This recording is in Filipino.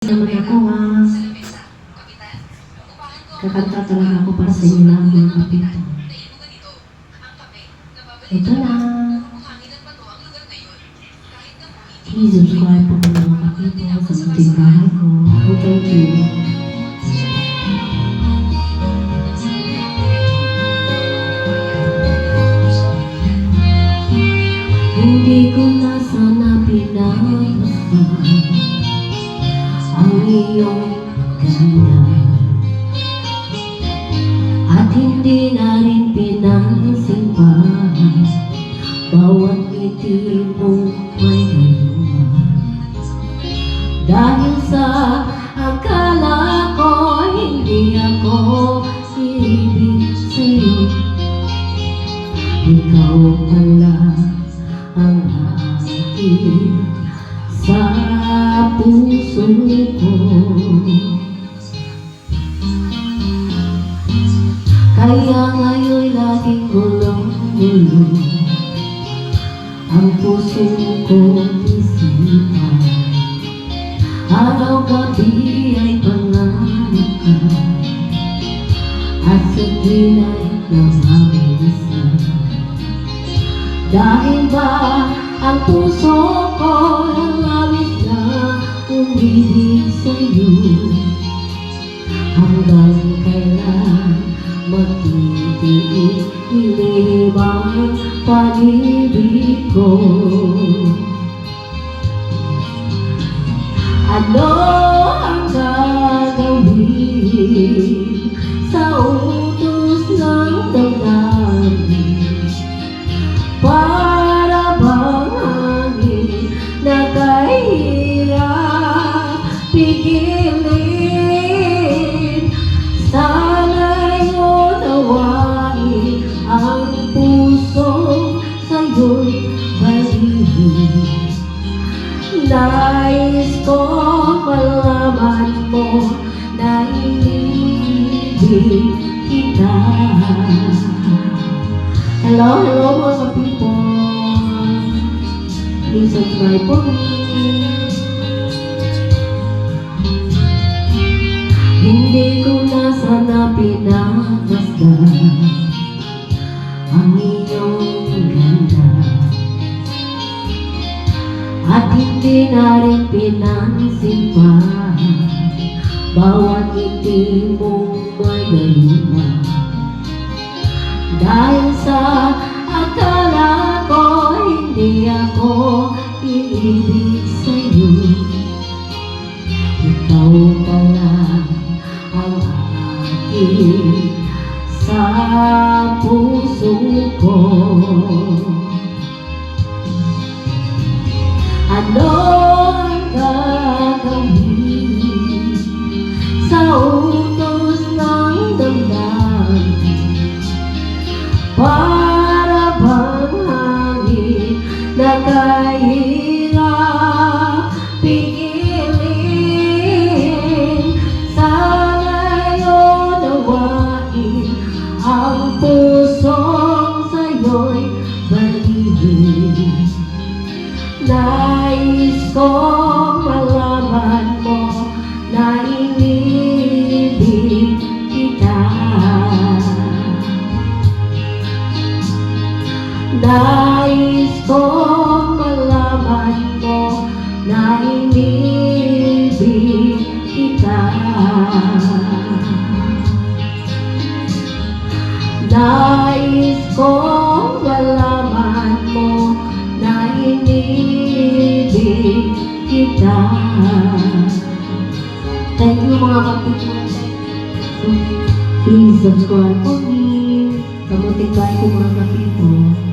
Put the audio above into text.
naman ako ha. Kakanta talaga ako para sa inyo lang mga kapito. Ito na. Please subscribe po mga kapito sa munting bahay ko. Oh, thank you. Hindi ko na sana pinapaspan ang iyong ganda, at hindi na rin pinansimpan bawat ngiti mong may gayuma. Dahil sa akala ko hindi ako ibig sa'yo, ikaw pala ang aking sa puso ko. Kaya ngayon laging gulong-gulong ang puso kong isipan. Araw-gabi ay pangarap ka, at sa tuwin ay namamisa. Dahil ba ang puso ko langis na umibig sa'yo, hanggang kailan magtitiis ilibang pag-ibig ko. Ano ang gagawin sa utos ng damdamin? Para bang hangin na kahirap pigilin? Sana'y unawain ang puso sa'yo'y balihin. Nais ko malaman mo na inibig kita. Hello mga ka-people. Please subscribe po me. Hindi ko na sana pinapasdan ang iyong ganda, at hindi na rin pinansimpan bawat ngiti mong may gayuma. Dahil sa akala ko hindi ako iibig sa'yo, ikaw pala ang aking sa puso ko. Ano ang gagawin sa utos ng damdamin? Para bang hangin na kahirap pigilin? Sana'y unawain ang pusong sa'yo'y balihin. Nais kong malaman mo na inibig kita. Nais kong malaman mo na inibig kita. Nais kong malaman mo na inibig kita. Thank you mga kapitbahay. Please subscribe po me sa munting bahay ko mga kapitbahay.